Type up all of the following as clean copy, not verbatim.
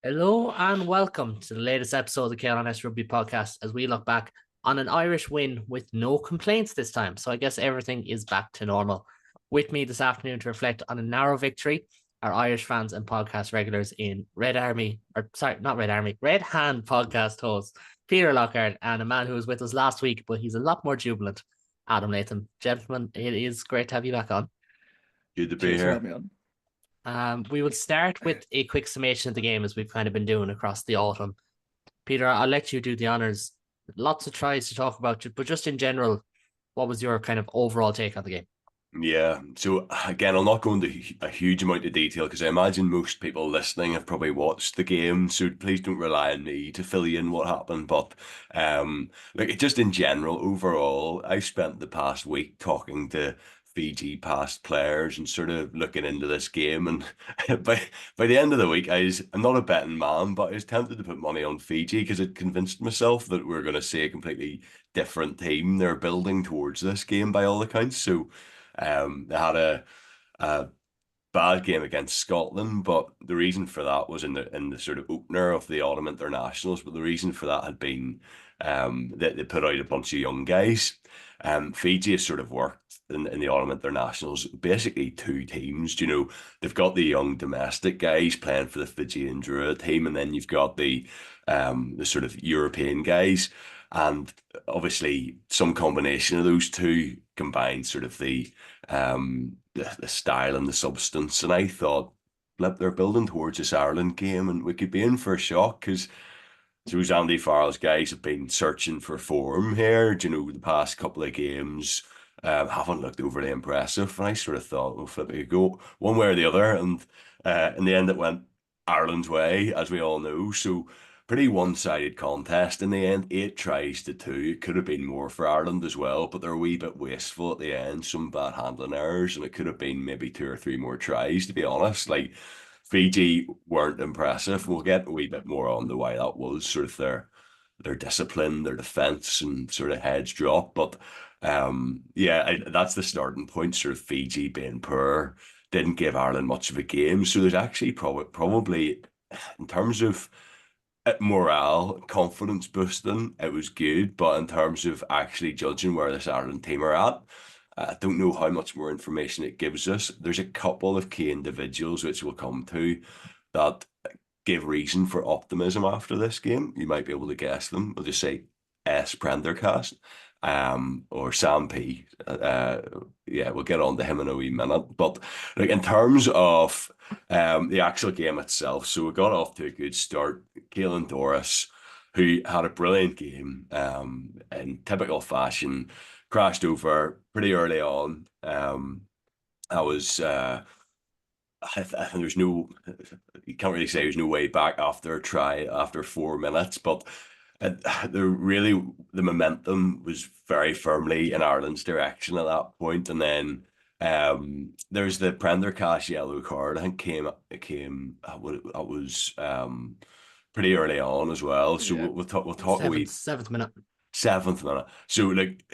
Hello and welcome to the latest episode of the KLNS Rugby podcast as we look back on an Irish win with no complaints this time. So I guess everything is back to normal. With me this afternoon to reflect on a narrow victory are Irish fans and podcast regulars in Red Army, or sorry, not Red Army, Red Hand podcast host, Peter Lockhart, and a man who was with us last week, but he's a lot more jubilant, Adam Latham. Gentlemen, it is great to have you back on. Good to be Cheers for here. having me on. We will start with a quick summation of the game as we've kind of been doing across the autumn. Peter, I'll let you do the honors. Lots of tries to talk about, but just in general, what was your kind of overall take on the game? Yeah, so again, I'll not go into a huge amount of detail because I imagine most people listening have probably watched the game, so please don't rely on me to fill you in what happened. But like just in general, overall, I spent the past week talking to Fiji past players and sort of looking into this game, and by the end of the week, I'm not a betting man, but I was tempted to put money on Fiji because it convinced myself that we're going to see a completely different team they're building towards this game by all accounts. So. They had a bad game against Scotland, but the reason for that was in the sort of opener of the autumn internationals. But the reason for that had been that they put out a bunch of young guys. Fiji has sort of worked in the autumn internationals, basically two teams. They've got the young domestic guys playing for the Fijian Drua team, and then you've got the sort of European guys. And obviously, some combination of those two combined sort of the style and the substance. And I thought, flip, they're building towards this Ireland game, and we could be in for a shock because those Andy Farrell's guys have been searching for form here. The past couple of games haven't looked overly impressive. And I sort of thought, well, flip, it could go one way or the other. And in the end, it went Ireland's way, as we all know. So pretty one-sided contest in the end. 8 tries to 2. It could have been more for Ireland as well, but they're a wee bit wasteful at the end. Some bad handling errors, and it could have been maybe 2 or 3 more tries, to be honest. Like, Fiji weren't impressive. We'll get a wee bit more on the why that was, sort of their discipline, their defense, and sort of heads drop. But yeah, that's the starting point. Sort of Fiji being poor didn't give Ireland much of a game. So there's actually probably in terms of morale, confidence boosting, it was good. But in terms of actually judging where this Ireland team are at, I don't know how much more information it gives us. There's a couple of key individuals which we'll come to that give reason for optimism after this game. You might be able to guess them. I'll just say S. Prendergast, or Sam P. Yeah, we'll get on to him in a wee minute. But like in terms of the actual game itself, so we got off to a good start. Caelan Doris, who had a brilliant game, in typical fashion, crashed over pretty early on. I was I think there's no, you can't really say there's no way back after a try after 4 minutes, but the momentum was very firmly in Ireland's direction at that point. And then there's the Prendergast yellow card. I think came that was pretty early on as well. So Yeah. we'll talk a wee Seventh minute. 7th minute. So like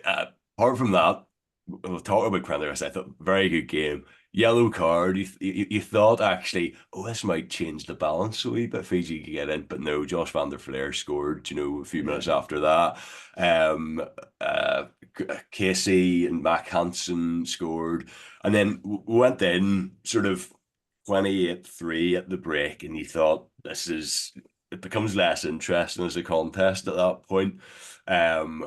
apart from that, we'll talk about Prendergast. I thought very good game. Yellow card. You thought actually, oh, this might change the balance a wee bit. Fiji could get in, but no. Josh van der Flair scored. A few minutes after that. Um, uh, Casey and Mac Hansen scored, and then went in sort of 28-3 at the break, and you thought it becomes less interesting as a contest at that point. Um,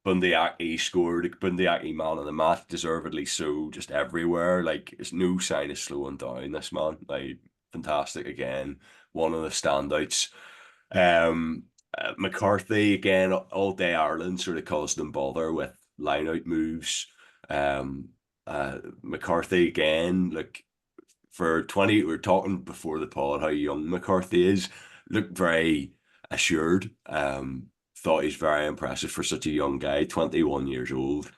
Bundyaki scored. Bundyaki man of the match, deservedly so, just everywhere. Like, there's no sign of slowing down. This man, like, fantastic again. One of the standouts. McCarthy again, all day Ireland sort of caused them bother with line out moves. Um, McCarthy again, like for 20, we were talking before the pod how young McCarthy is. Looked very assured. Thought he's very impressive for such a young guy, 21 years old,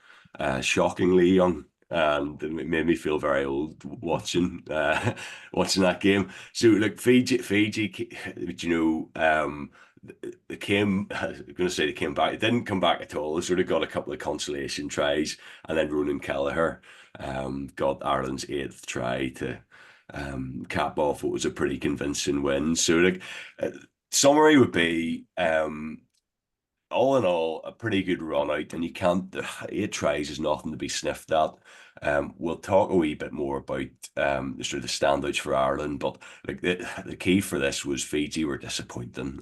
shockingly young. And it made me feel very old watching that game. So like Fiji, they came. I'm going to say they came back. It didn't come back at all. They sort of got a couple of consolation tries, and then Ronan Kelleher got Ireland's 8th try cap off what was a pretty convincing win. So like, summary would be all in all, a pretty good run out, and you can't. 8 tries is nothing to be sniffed at. We'll talk a wee bit more about the sort of the standouts for Ireland, but like the key for this was Fiji were disappointing.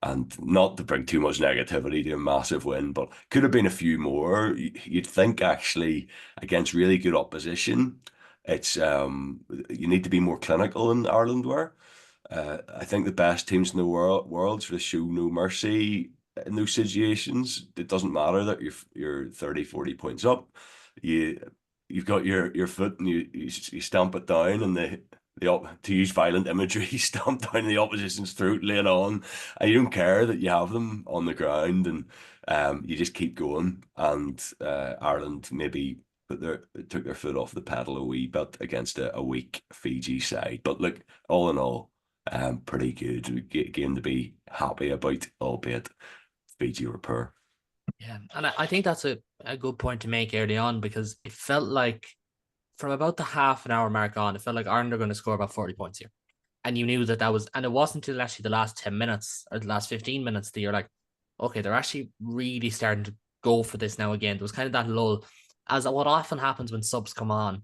And not to bring too much negativity to a massive win, but could have been a few more. You'd think actually against really good opposition, it's you need to be more clinical than Ireland were. I think the best teams in the world sort of show no mercy in those situations. It doesn't matter that you're 30, 40 points up. You you've got your foot and you stamp it down, and to use violent imagery, you stamp down the opposition's throat, lay it on, and you don't care that you have them on the ground, and you just keep going. And Ireland maybe took their foot off the pedal a wee bit against a weak Fiji side. But look, all in all, pretty good game to be happy about, albeit Fiji were poor. Yeah, and I think that's a good point to make early on, because it felt like from about the half an hour mark on, it felt like Ireland are going to score about 40 points here. And you knew that was, and it wasn't until actually the last 10 minutes or the last 15 minutes that you're like, okay, they're actually really starting to go for this now again. There was kind of that lull, as what often happens when subs come on.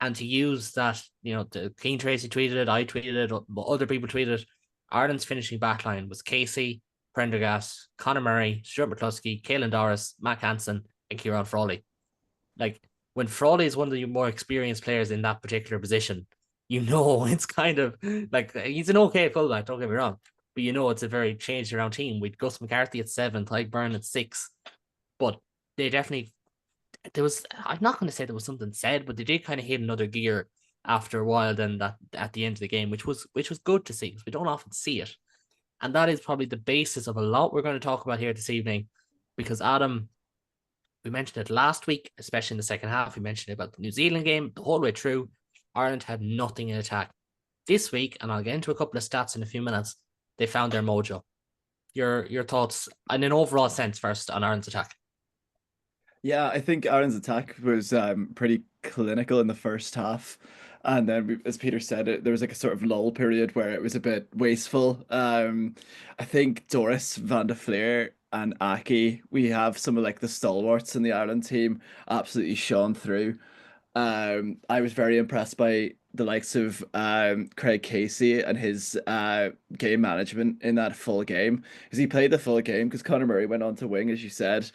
And to use that, the Keane Tracy tweeted it, I tweeted it, other people tweeted it. Ireland's finishing backline was Casey, Prendergast, Conor Murray, Stuart McCluskey, Caelan Doris, Matt Hansen, and Kieran Frawley. Like, when Frawley is one of the more experienced players in that particular position, it's kind of like he's an okay fullback, don't get me wrong, but it's a very changed around team with Gus McCarthy at 7, Tyke Byrne at 6. But they definitely, I'm not going to say there was something said, but they did kind of hit another gear after a while than that at the end of the game, which was good to see, because we don't often see it. And that is probably the basis of a lot we're going to talk about here this evening, because Adam, we mentioned it last week, especially in the second half. We mentioned it about the New Zealand game the whole way through. Ireland had nothing in attack. This week, and I'll get into a couple of stats in a few minutes, they found their mojo. Your thoughts in an overall sense first on Ireland's attack? Yeah, I think Aaron's attack was pretty clinical in the first half. And then, as Peter said, there was like a sort of lull period where it was a bit wasteful. I think Doris, Van der Fleer, and Aki, we have some of like the stalwarts in the Ireland team absolutely shone through. I was very impressed by the likes of Craig Casey and his game management in that full game, because he played the full game. Because Conor Murray went on to wing, as you said.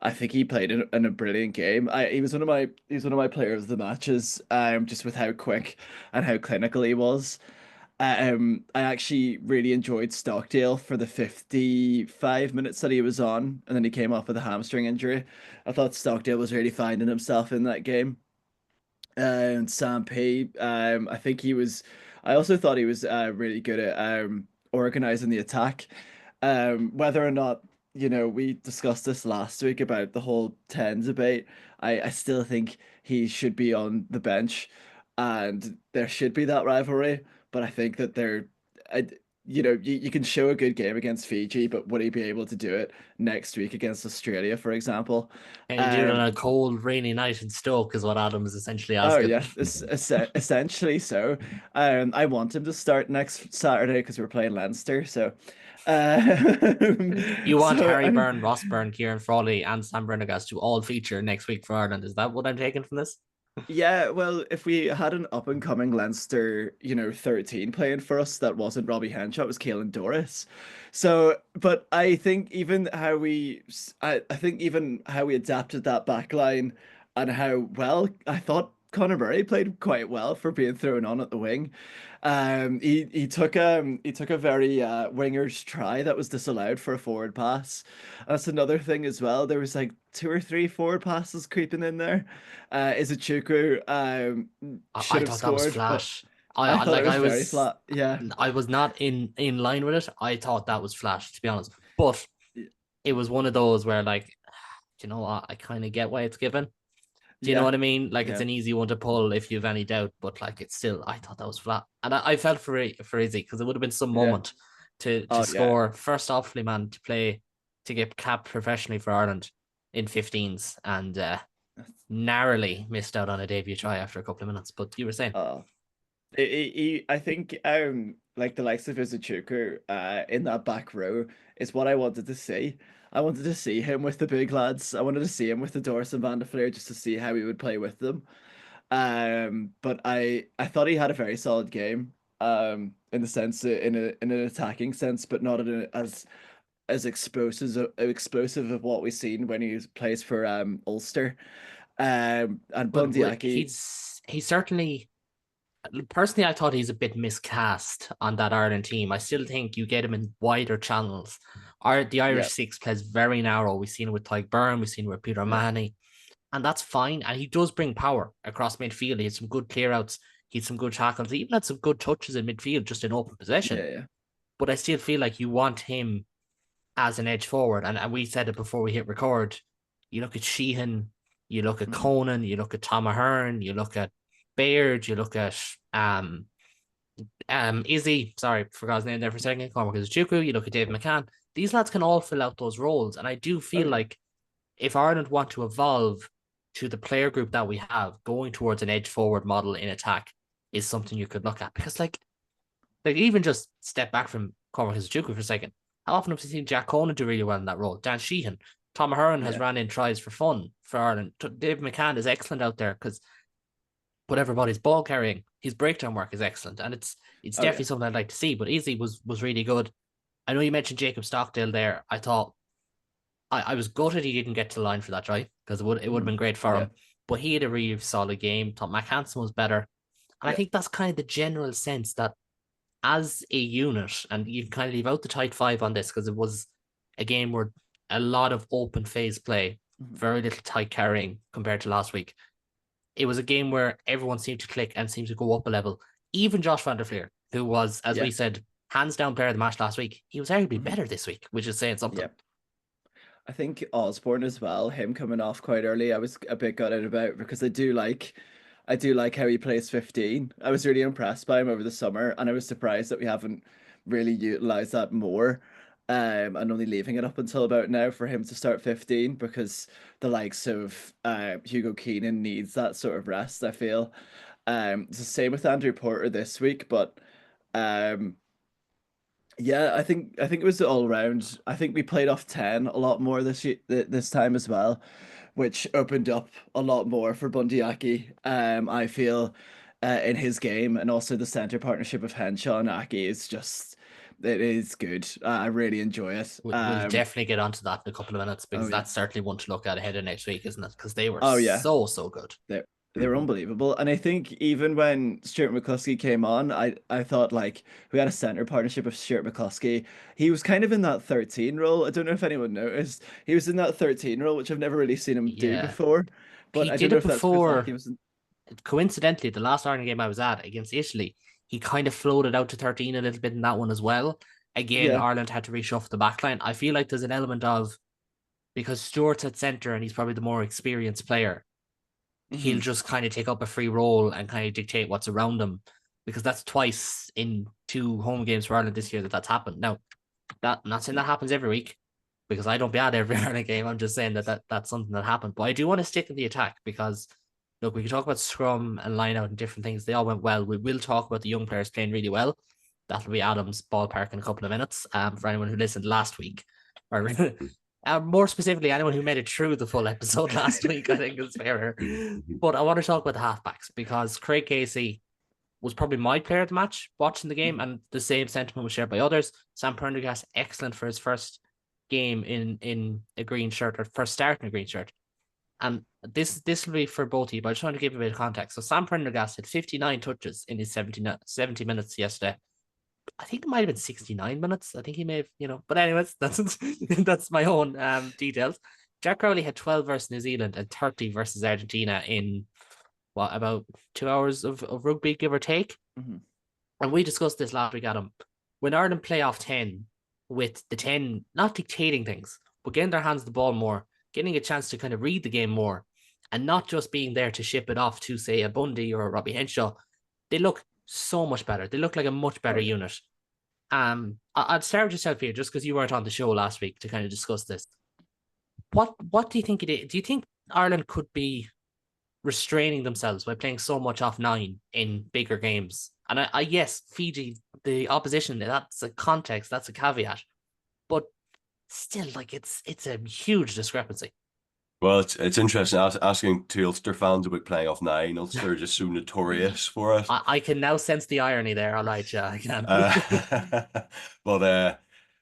I think he played in a brilliant game. He was one of my players of the matches. Just with how quick and how clinical he was. I actually really enjoyed Stockdale for the 55 minutes that he was on, and then he came off with a hamstring injury. I thought Stockdale was really finding himself in that game. And Sam P. I think he was. I also thought he was really good at organizing the attack. Whether or not we discussed this last week about the whole 10 debate. I still think he should be on the bench, and there should be that rivalry. But I think that I, you can show a good game against Fiji, but would he be able to do it next week against Australia, for example? And you do it Um, on a cold, rainy night in Stoke, is what Adam is essentially Oh asking. yeah, essentially so. I want him to start next Saturday because we're playing Leinster. So, You want so Harry Byrne, Ross Byrne, Kieran Frawley, and Sam Brennergast to all feature next week for Ireland. Is that what I'm taking from this? yeah. Well, if we had an up and coming Leinster, 13 playing for us, that wasn't Robbie Henshaw, it was Caelan Doris. So, but I think even I think even how we adapted that back line and how well I thought Conor Murray played quite well for being thrown on at the wing. He took a very winger's try that was disallowed for a forward pass. That's another thing as well. There was like two or three forward passes creeping in there. Izuchuku I should have thought that was scored, but flash. I I thought it like was very flat. Yeah. I was not in line with it. I thought that was flash, to be honest. But it was one of those where, like, you know what, I kind of get why it's given. Do you know Yeah. what I mean? Like, it's Yeah. an easy one to pull if you have any doubt, but like, it's still, I thought that was flat, and I felt for Izzy, because it would have been some Yeah. moment to Oh yeah. score first awfully, man, to get capped professionally for Ireland in 15s, and narrowly missed out on a debut try after a couple of minutes. But you were saying, Oh. I think like the likes of Izuchuku in that back row is what I wanted to see. I wanted to see him with the big lads. I wanted to see him with the Doris and Van der Fleer just to see how he would play with them. But I thought he had a very solid game. In the sense in an attacking sense, but not in as explosive of what we've seen when he plays for Ulster. And But Bundyaki, he's certainly, personally, I thought he's a bit miscast on that Ireland team. I still think you get him in wider channels. The Irish yeah, six plays very narrow. We've seen it with Tyke Byrne, we've seen it with Peter yeah, O'Mahony, and that's fine. And he does bring power across midfield. He had some good clear outs, he had some good tackles, he even had some good touches in midfield, just in open possession. yeah, But I still feel like you want him as an edge forward. And we said it before we hit record. You look at Sheehan, you look at yeah. Conan, you look at Tom Ahern, you look at Baird, you look at Izzy, sorry, forgot his name there for a second, Cormac Izuchuku, you look at Dave McCann. These lads can all fill out those roles. And I do Oh feel yeah, like if Ireland want to evolve to the player group that we have, going towards an edge forward model in attack is something you could look at. Because like even just step back from Cormac Izuchuku for a second. How often have we seen Jack Conan do really well in that role? Dan Sheehan, Tom Ahern has yeah, ran in tries for fun for Ireland. Dave McCann is excellent out there because whatever body's ball carrying, his breakdown work is excellent, and it's oh yeah, definitely something I'd like to see. But Izzy was really good. I know you mentioned Jacob Stockdale there. I thought I was gutted he didn't get to the line for that try because it would have mhm, been great oh for yeah, him. But he had a really solid game. Thought Mac Hansen was better, and I yeah, think that's kind of the general sense that as a unit, and you can kind of leave out the tight five on this because it was a game where a lot of open phase play, mhm, very little tight carrying compared to last week. It was a game where everyone seemed to click and seemed to go up a level. Even Josh Van der Fleer, who was, as yeah, we said, hands down player of the match last week, he was arguably mhm, better this week, which is saying something. yeah. I think Osborne as well, him coming off quite early, I was a bit gutted about because I do like how he plays 15. I was really impressed by him over the summer, and I was surprised that we haven't really utilized that more. And only leaving it up until about now for him to start 15 because the likes of Hugo Keenan needs that sort of rest, I feel. It's the same with Andrew Porter this week, but um yeah, I think it was all around. I think we played off 10 a lot more this time as well, which opened up a lot more for Bundyaki. I feel in his game, and also the center partnership of Henshaw and Aki is just it is good. I really enjoy it. We'll definitely get onto that in a couple of minutes Oh because yeah. that's certainly one to look at ahead of next week, isn't it? Because they were Oh yeah. so good. They're they're unbelievable. And I think even when Stuart McCluskey came on, I thought like we had a center partnership of Stuart McCluskey. He was kind of in that 13 role. I don't know if anyone noticed. He was in that 13 role, which I've never really seen him do Yeah, before. But he I don't did know it if that's because like he before. was in, Coincidentally, the last Ireland game I was at against Italy, he kind of floated out to 13 a little bit in that one as well. Again, yeah. Ireland had to reshuffle the backline. I feel like there's an element of, because Stewart's at centre and he's probably the more experienced player, he'll Hmm. just kind of take up a free role and kind of dictate what's around him. Because that's twice in two home games for Ireland this year that's happened. Now, I'm not saying that happens every week because I don't be at every Ireland game. I'm just saying that's something that happened. But I do want to stick in the attack because look, we can talk about scrum and line out and different things. They all went well. We will talk about the young players playing really well. That'll be Adam's ballpark in a couple of minutes. For anyone who listened last week, or more specifically, anyone who made it through the full episode last week, I think is fairer. But I want to talk about the halfbacks because Craig Casey was probably my player of the match watching the game, and the same sentiment was shared by others. Sam Prendergast, excellent for his first game in a green shirt, or first start in a green shirt. And this will be for both of you, but I just want to give a bit of context. So Sam Prendergast had 59 touches in his 70 minutes yesterday. I think it might have been 69 minutes. I think he may have, but anyways, that's my own details. Jack Crowley had 12 versus New Zealand and 30 versus Argentina in what, about 2 hours of rugby, give or take. Hmm. And we discussed this last week, Adam. When Ireland play off 10, with the 10 not dictating things, but getting their hands the ball more, getting a chance to kind of read the game more, and not just being there to ship it off to, say, a Bundy or a Robbie Henshaw, they look so much better. They look like a much Oh better yeah. unit. I'd start with yourself here, just because you weren't on the show last week to kind of discuss this. What do you think it is? Do you think Ireland could be restraining themselves by playing so much off 9 in bigger games And yes, Fiji, the opposition, that's a context, that's a caveat, but still, like it's a huge discrepancy. Well, it's interesting asking two Ulster fans about playing off nine. Ulster are just so notorious for it. I can now sense the irony there. All right, yeah, I can. But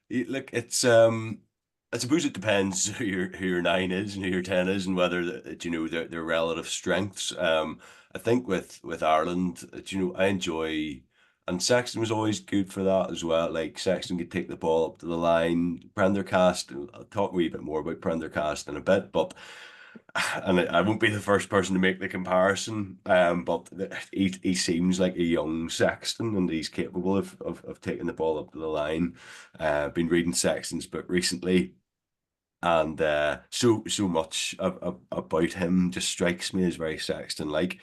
look, it's I suppose it depends who your nine is and who your 10 is, and whether their relative strengths. I think with Ireland, I enjoy, and Sexton was always good for that as well. Like Sexton could take the ball up to the line. Prendergast, I'll talk a wee bit more about Prendergast in a bit, but and I won't be the first person to make the comparison, but he seems like a young Sexton, and he's capable of taking the ball up to the line. Been reading Sexton's book recently, and so much about him just strikes me as very Sexton like.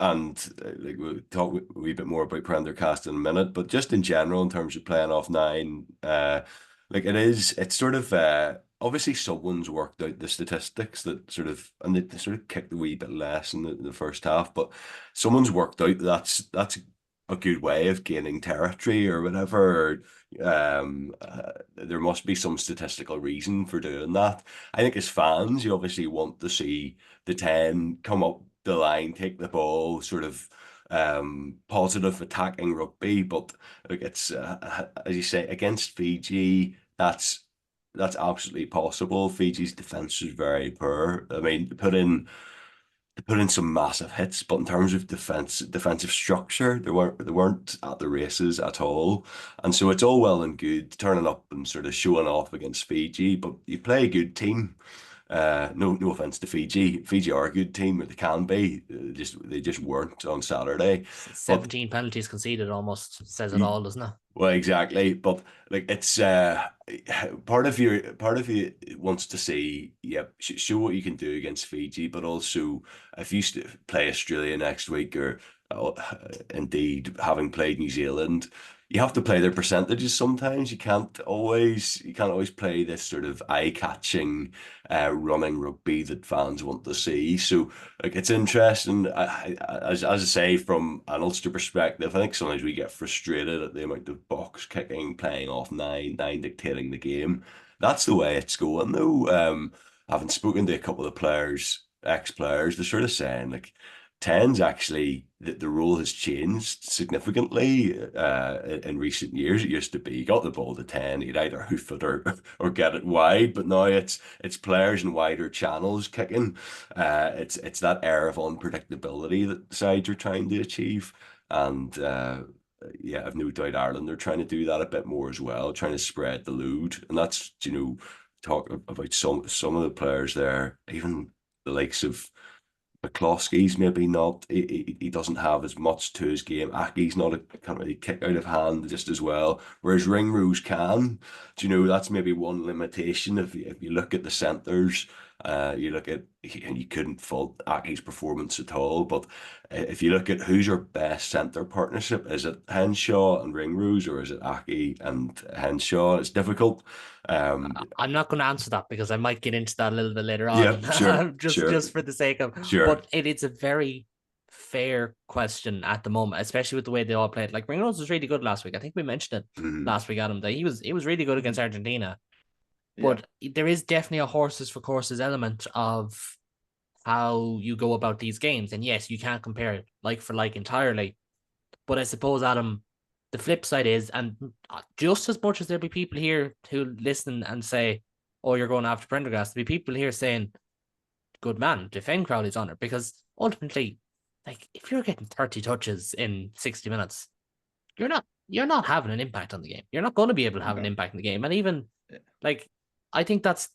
And like we'll talk a wee bit more about Prendergast in a minute, but just in general, in terms of playing off nine, like it's sort of obviously someone's worked out the statistics that sort of, and they sort of kicked a wee bit less in the first half, but someone's worked out that's a good way of gaining territory or whatever. There must be some statistical reason for doing that. I think as fans, you obviously want to see the 10 come up the line, take the ball, sort of positive attacking rugby. But like it's as you say, against Fiji, that's absolutely possible. Fiji's defense was very poor. I mean, they put in some massive hits, but in terms of defensive structure, they weren't at the races at all. And so it's all well and good turning up and sort of showing off against Fiji, but you play a good team. No offense to Fiji. Fiji are a good team, or they can be. They just weren't on Saturday. But 17 penalties conceded almost says it all, doesn't it? well, exactly, but like it's part of you wants to see, yeah, show what you can do against Fiji, but also if you play Australia next week, or uh, indeed having played New Zealand, you have to play their percentages sometimes. You can't always play this sort of eye-catching running rugby that fans want to see. So like it's interesting. As I say, from an Ulster perspective, I think sometimes we get frustrated at the amount of box kicking, playing off nine dictating the game. That's the way it's going, though. Having spoken to a couple of players, ex-players, they're sort of saying like ten's actually the rule has changed significantly in recent years. It used to be you got the ball to 10, you'd either hoof it or get it wide, but now it's players in wider channels kicking. It's that air of unpredictability that the sides are trying to achieve. And yeah, I've no doubt Ireland are trying to do that a bit more as well, trying to spread the load. And that's, talk about some of the players there, even the likes of McCloskey's maybe not. He doesn't have as much to his game. Aki's not can't really kick out of hand just as well. Whereas Ringrose can. That's maybe one limitation. If you look at the centres, you look at, and you couldn't fault Aki's performance at all. But if you look at who's your best centre partnership, is it Henshaw and Ringrose, or is it Aki and Henshaw? It's difficult. I'm not going to answer that because I might get into that a little bit later Yeah, on, sure, just sure, just for the sake of. sure. But it's a very fair question at the moment, especially with the way they all played. Like Ringrose was really good last week. I think we mentioned it Mhm. last week, Adam, that he was really good against Argentina. Yeah. But there is definitely a horses for courses element of how you go about these games. And yes, you can't compare it like for like entirely. But I suppose, Adam, the flip side is, and just as much as there'll be people here who listen and say, "Oh, you're going after Prendergast," there'll be people here saying, "Good man, defend Crowley's honor," because ultimately, like if you're getting 30 touches in 60 minutes, you're not having an impact on the game. You're not going to be able to have an No. impact in the game, and even Yeah. like I think that's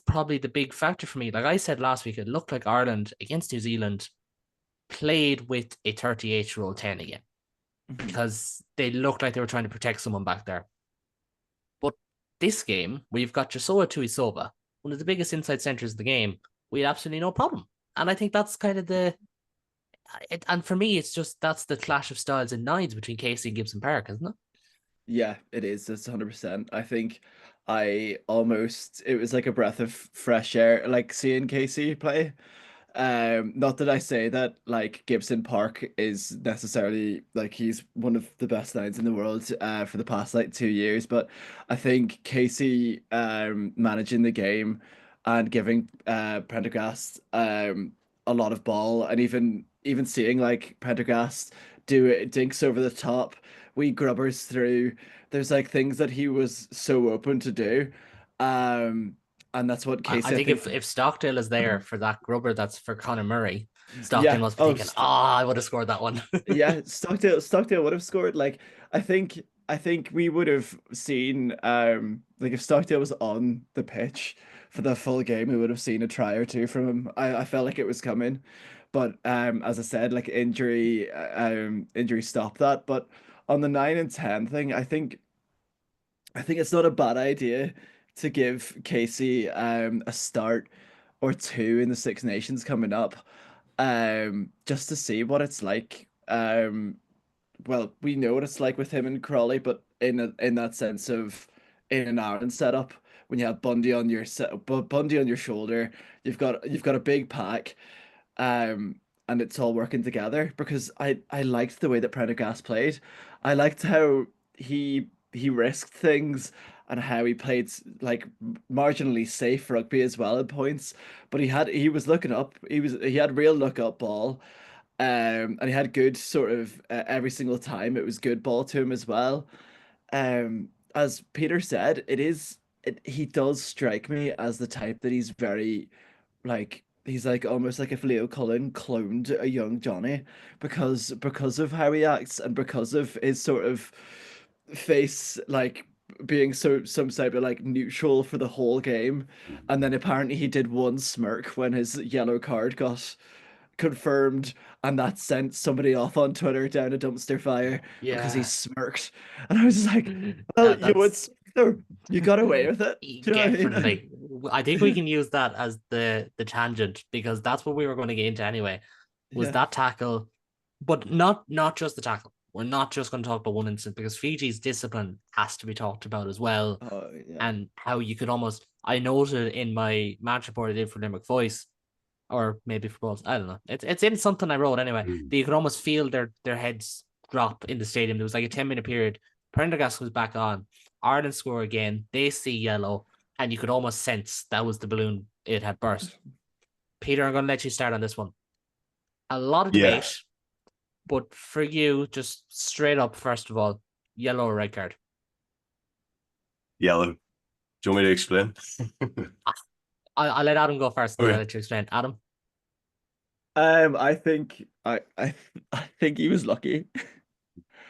probably the big factor for me. Like I said last week, it looked like Ireland against New Zealand played with a 38-year-old 10 again, Mhm. because they looked like they were trying to protect someone back there. But this game, we've got Josoa Tuisova, one of the biggest inside centers of the game. We had absolutely no problem. And I think that's kind of and for me, it's just that's the clash of styles and nines between Casey and Gibson Park, isn't it? Yeah, it is. It's 100%. I think it was like a breath of fresh air, like seeing Casey play. Not that I say that like Gibson Park is necessarily like he's one of the best nines in the world for the past like 2 years, but I think Casey managing the game and giving Prendergast a lot of ball, and even seeing like Prendergast do it dinks over the top, we grubbers through. There's like things that he was so open to do. Um and that's what I Casey, I think think. if Stockdale is there for that grubber that's for Conor Murray, Stockdale Yeah. must be thinking, I would have scored that one. Yeah, Stockdale would have scored. Like I think we would have seen like if Stockdale was on the pitch for the full game, we would have seen a try or two from him. I felt like it was coming. But as I said, like injury stopped that. But on the 9 and 10 thing, I think it's not a bad idea to give Casey a start or two in the Six Nations coming up, just to see what it's like. Well, we know what it's like with him and Crawley, but in that sense of in an Ireland setup, when you have Bundy on your shoulder, you've got a big pack, and it's all working together. Because I liked the way that Prendergast played. I liked how he risked things and how he played like marginally safe rugby as well at points. But he was looking up. He had real look up ball. And he had good sort of every single time it was good ball to him as well. As Peter said, he does strike me as the type that he's very like he's like almost like if Leo Cullen cloned a young Johnny, because of how he acts and because of his sort of face like being so some type of like neutral for the whole game. And then apparently he did one smirk when his yellow card got confirmed, and that sent somebody off on Twitter down a dumpster fire because he Yeah. smirked. And I was just like, well, you would That's you got away with it. Do you know what I mean? definitely. I think we can use that as the tangent, because that's what we were going to get into anyway. Was Yeah. that tackle, but not just the tackle. We're not just going to talk about one incident, because Fiji's discipline has to be talked about as well, Oh yeah. and how you could almost. I noted in my match report I did for Limerick Voice, or maybe for both. I don't know. It's in something I wrote anyway. Mm. That you could almost feel their heads drop in the stadium. There was like a 10-minute period. Prendergast was back on. Ireland score again. They see yellow, and you could almost sense that was the balloon. It had burst. Peter, I'm going to let you start on this one. A lot of Yeah, debate, but for you, just straight up, first of all, yellow or red card? yellow. Do you want me to explain? I'll let Adam go first, then I'll Okay. let you explain. Adam? I think I think he was lucky.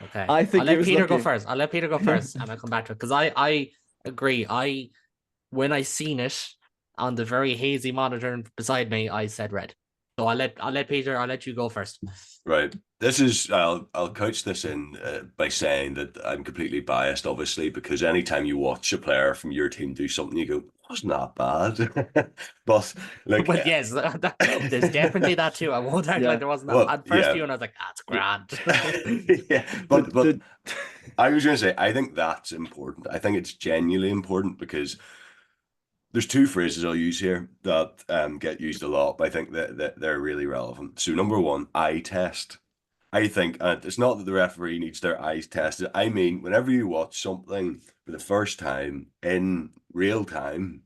Okay. I I'll think he let was Peter go lucky. first. I'll let Peter go first, and I'll come back to it, because I agree. When I seen it on the very hazy monitor beside me, I said red. So I'll let Peter. I'll let you go first. Right. This is I'll couch this in by saying that I'm completely biased, obviously, because anytime you watch a player from your team do something, you go, wasn't that bad. But like, But yes, there's definitely that too. I won't act like Yeah. there wasn't that. well, At first yeah, view, and I was like, that's grand. yeah. But The I was going to say, I think that's important. I think it's genuinely important because there's two phrases I'll use here that get used a lot, but I think that they're really relevant. So number one, eye test. I think, and it's not that the referee needs their eyes tested. I mean, whenever you watch something for the first time in real time,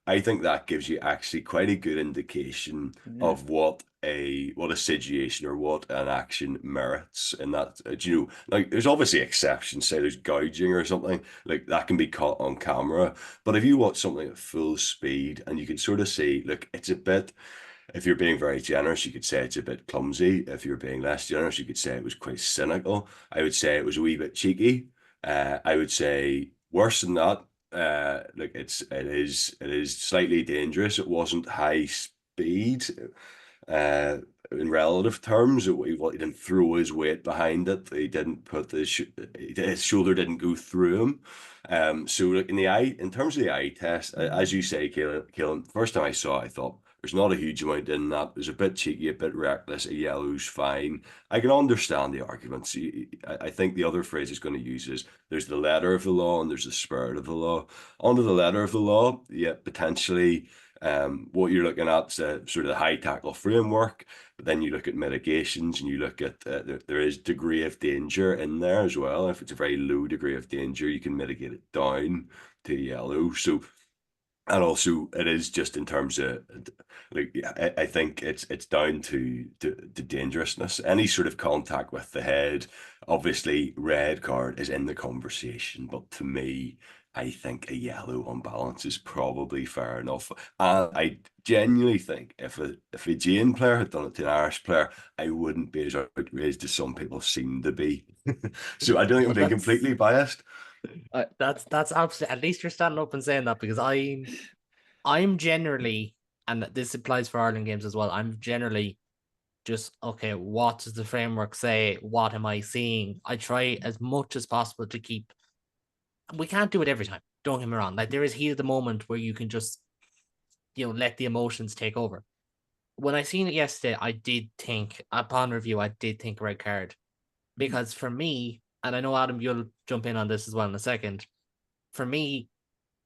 I think that gives you actually quite a good indication yeah. of what a situation or what an action merits. And that, you know, like there's obviously exceptions. Say there's gouging or something like that can be caught on camera. But if you watch something at full speed and you can sort of see, look, it's a bit. If you're being very generous, you could say it's a bit clumsy. If you're being less generous, you could say it was quite cynical. I would say it was a wee bit cheeky. I would say worse than that. Like it is slightly dangerous. It wasn't high speed. Uh, in relative terms, he didn't throw his weight behind it. He didn't put his shoulder didn't go through him. So like in terms of the eye test, as you say, Keelan, first time I saw it, I thought there's not a huge amount in that. It was a bit cheeky, a bit reckless. A yellow's fine. I can understand the arguments. I think the other phrase he's going to use is there's the letter of the law and there's the spirit of the law. Under the letter of the law, yeah, potentially What you're looking at is sort of the high tackle framework, but then you look at mitigations and you look at there is degree of danger in there as well. If it's a very low degree of danger, you can mitigate it down to yellow. So, and also it is just in terms of like I think it's down to dangerousness. Any sort of contact with the head, obviously red card is in the conversation, but to me, I think a yellow on balance is probably fair enough. And I genuinely think if a Fijian player had done it to an Irish player, I wouldn't be as outraged as some people seem to be. So I don't think I'm being completely biased. That's absolutely, at least you're standing up and saying that, because I'm generally, and this applies for Ireland games as well, I'm generally just, okay, what does the framework say? What am I seeing? I try as much as possible to keep, we can't do it every time. Don't get me wrong. Like, there is heat of the moment where you can just, let the emotions take over. When I seen it yesterday, I did think, upon review, I did think red card. Because for me, and I know Adam, you'll jump in on this as well in a second. For me,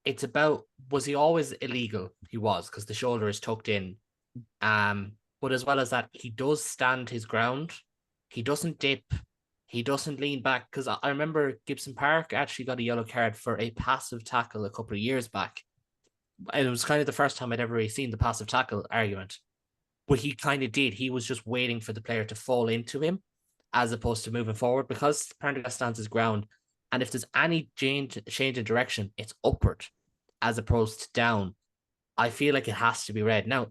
it's about, was he always illegal? He was, because the shoulder is tucked in. But as well as that, he does stand his ground. He doesn't dip. He doesn't lean back. Because I remember Gibson Park actually got a yellow card for a passive tackle a couple of years back. And it was kind of the first time I'd ever really seen the passive tackle argument. But he kind of did. He was just waiting for the player to fall into him as opposed to moving forward, because Prendergast stands his ground. And if there's any change in direction, it's upward as opposed to down. I feel like it has to be red. Now,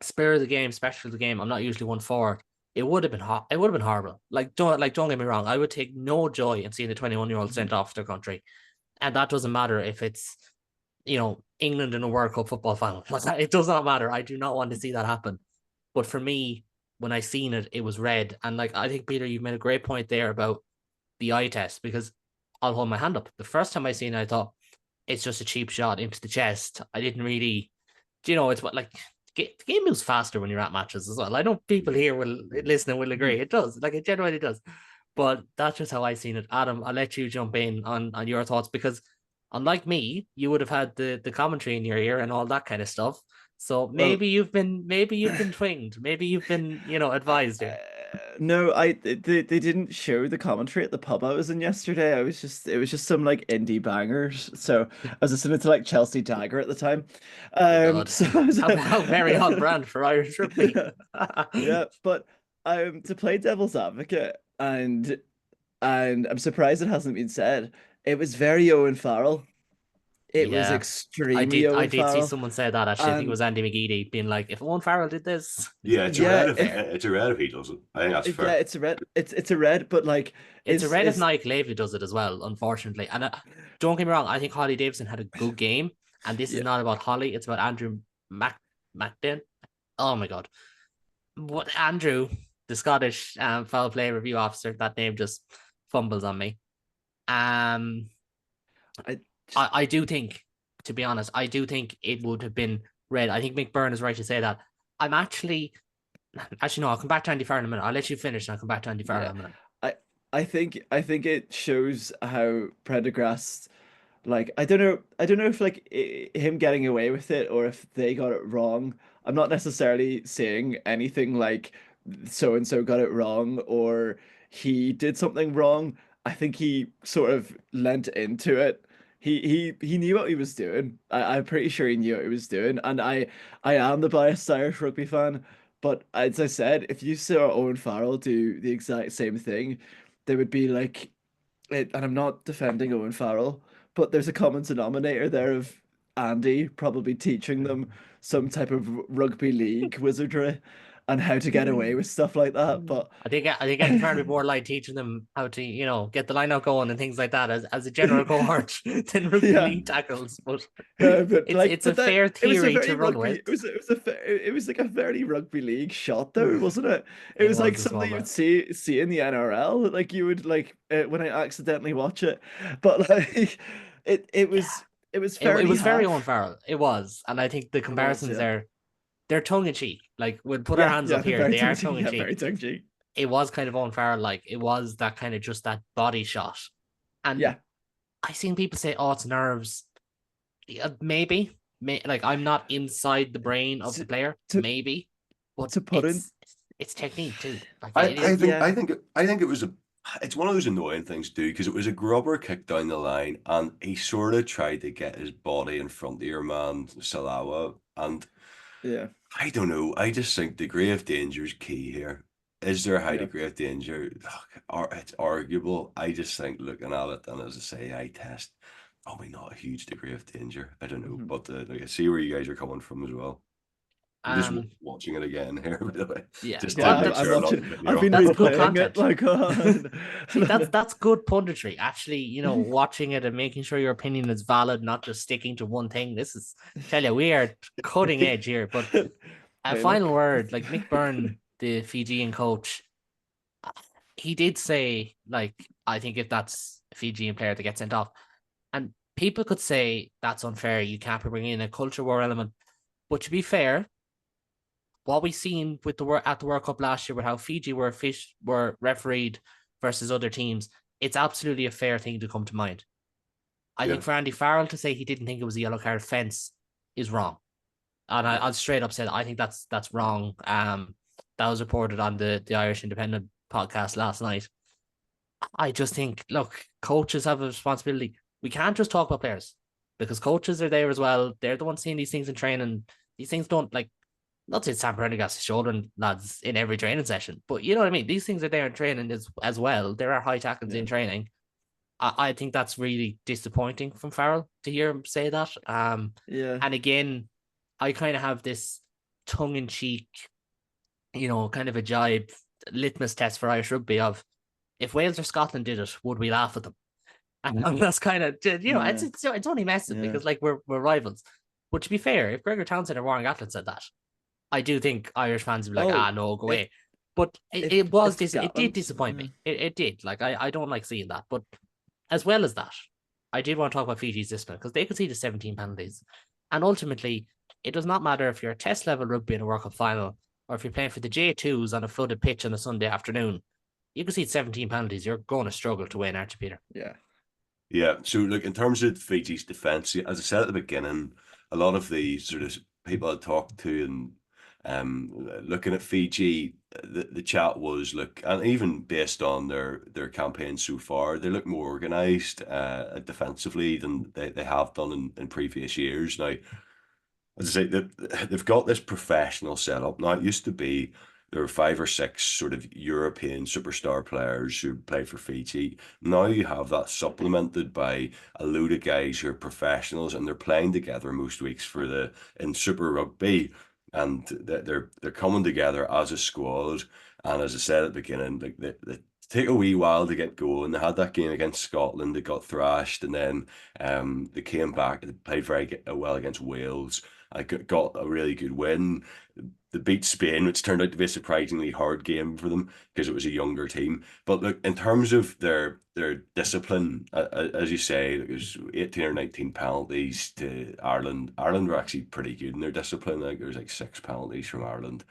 spur of the game, special of the game, I'm not usually one for it. It would have been it would have been horrible. Don't get me wrong. I would take no joy in seeing a 21-year-old sent off their country. And that doesn't matter if it's, England in a World Cup football final. It does not matter. I do not want to see that happen. But for me, when I seen it, it was red. And I think, Peter, you made a great point there about the eye test, because I'll hold my hand up. The first time I seen it, I thought it's just a cheap shot into the chest. I didn't really, it's what, the game moves faster when you're at matches as well. I know people here listening will agree. It does. It genuinely does. But that's just how I seen it. Adam, I'll let you jump in on your thoughts, because unlike me, you would have had the commentary in your ear and all that kind of stuff. So maybe you've been twinged. Maybe you've been, advised here. No, they didn't show the commentary at the pub I was in yesterday. It was just some indie bangers. So I was listening to Chelsea Dagger at the time. So how very on brand for Irish rugby. Yeah, but to play devil's advocate, and I'm surprised it hasn't been said. It was very Owen Farrell. It was extremely Owen I did see Farrell. someone say that, actually. I think it was Andy McGeady being like, if Owen Farrell did this. Yeah, it's a red if he does it. I think that's fair. Yeah, it's a red. It's a red, but it's a red if Nike Levy does it as well, unfortunately. And don't get me wrong, I think Holly Davidson had a good game. And this is not about Holly, it's about Andrew MacDin. Oh my God. What Andrew, the Scottish foul play review officer, that name just fumbles on me. I do think, to be honest, it would have been red. I think McBurn is right to say that. I'm actually no, I'll come back to Andy Farrell in a minute. I'll let you finish and I'll come back to Andy Farrell in a minute. I think it shows how Prendergast, I don't know if him getting away with it or if they got it wrong. I'm not necessarily saying anything like so and so got it wrong or he did something wrong. I think he sort of lent into it. He knew what he was doing. I'm pretty sure he knew what he was doing. And I am the biased Irish rugby fan. But as I said, if you saw Owen Farrell do the exact same thing, there would be and I'm not defending Owen Farrell, but there's a common denominator there of Andy probably teaching them some type of rugby league wizardry and how to get away with stuff like that. But I think Andy Farrell would be more like teaching them how to, get the line out going and things like that as a general cohort than rugby league tackles. But it's a fair theory to run with. It was like a very rugby league shot though, wasn't it? It was like something you'd see in the NRL, like you would when I accidentally watch it. But it was very Owen Farrell. It was, and I think the comparisons there, they're tongue in cheek. We'll put our hands up here. They are tongue in cheek. Very tongue in cheek. It was kind of Owen Farrell. It was that kind of just that body shot. And I seen people say, "Oh, it's nerves." Maybe like I'm not inside the brain of the player, maybe, but to put in it's technique too. Like I, it I is. think Yeah. I think I think it was it's one of those annoying things too because it was a grubber kick down the line and he sort of tried to get his body in front of your man Salawa, and yeah, I don't know. I just think degree of danger is key here. Is there a high yeah. degree of danger? It's arguable. I just think looking at it, and as I say, I test probably not a huge degree of danger. I don't know, Mhm. but like I see where you guys are coming from as well. I'm just Um, watching it again here, by the way, yeah. just to Well, Yeah, make I'm sure I'm not watching. completely I've wrong. been that's good replaying it. content. Like, See, that's good punditry. Actually, watching it and making sure your opinion is valid, not just sticking to one thing. This is, tell you, we are cutting edge here. But a hey, final look. word, like Mick Byrne, the Fijian coach, he did say, like, I think if that's a Fijian player that gets sent off, and people could say that's unfair. You can't be bringing in a culture war element. But to be fair, what we seen with at the World Cup last year with how Fiji were refereed versus other teams, it's absolutely a fair thing to come to mind. I Yeah, think for Andy Farrell to say he didn't think it was a yellow card offence is wrong. And yeah, I'll straight up say I think that's wrong. That was reported on the Irish Independent podcast last night. I just think, look, coaches have a responsibility. We can't just talk about players because coaches are there as well. They're the ones seeing these things in training. These things don't, like, not saying Sam Prendergast is shouldering lads in every training session, but you know what I mean? These things are there in training as well. There are high tackles Yeah, in training. I think that's really disappointing from Farrell to hear him say that. yeah. And again, I kind of have this tongue in cheek, kind of a jibe litmus test for Irish rugby of, if Wales or Scotland did it, would we laugh at them? And that's kind of, Yeah, it's only messing yeah. because, like, we're rivals. But to be fair, if Gregor Townsend or Warren Gatland said that, I do think Irish fans would be like, Oh, no, go if away. But if if it did Gatland, disappoint me. It did. Like, I don't like seeing that. But as well as that, I did want to talk about Fiji's discipline because they conceded 17 penalties. And ultimately, it does not matter if you're a test level rugby in a World Cup final or if you're playing for the J2s on a flooded pitch on a Sunday afternoon. You concede 17 penalties, you're going to struggle to win, aren't you, Peter? yeah, yeah. So look, in terms of Fiji's defense, as I said at the beginning, a lot of the sort of people I talked to and looking at Fiji, the chat was, look, and even based on their campaign so far, they look more organised defensively than they have done in previous years. Now, as I say, they've got this professional setup. Now, it used to be there were 5 or 6 sort of European superstar players who played for Fiji. Now you have that supplemented by a load of guys who are professionals and they're playing together most weeks in Super Rugby, and they're coming together as a squad. And as I said at the beginning, like they take a wee while to get going. They had that game against Scotland, they got thrashed, and then they came back and played very well against Wales. I got a really good win. They beat Spain, which turned out to be a surprisingly hard game for them because it was a younger team. But look, in terms of their discipline, as you say, it was 18 or 19 penalties to Ireland. Ireland were actually pretty good in their discipline. I think there was like 6 penalties from Ireland.